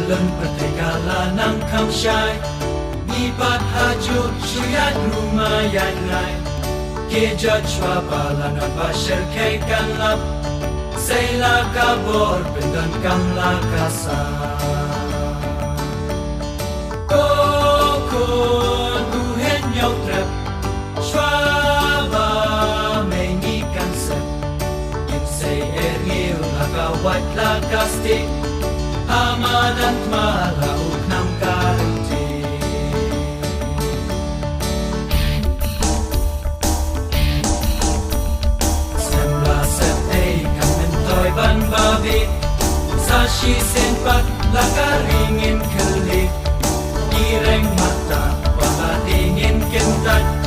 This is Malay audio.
Belum pertikala nang kam syai Nipat hajut syuyat rumah yan lai Keja chua bala na bashir kay kanlap Say la kabor pindan kam la kasa Kokon buhen yaw trep Chua ba may ngikan sep Yin say ergil la kawat la kastik Amadan malauk nam karti Sembla set kamentoy ban babi Sashi senpat lakaringin kelik Direng mata wala dingin kentat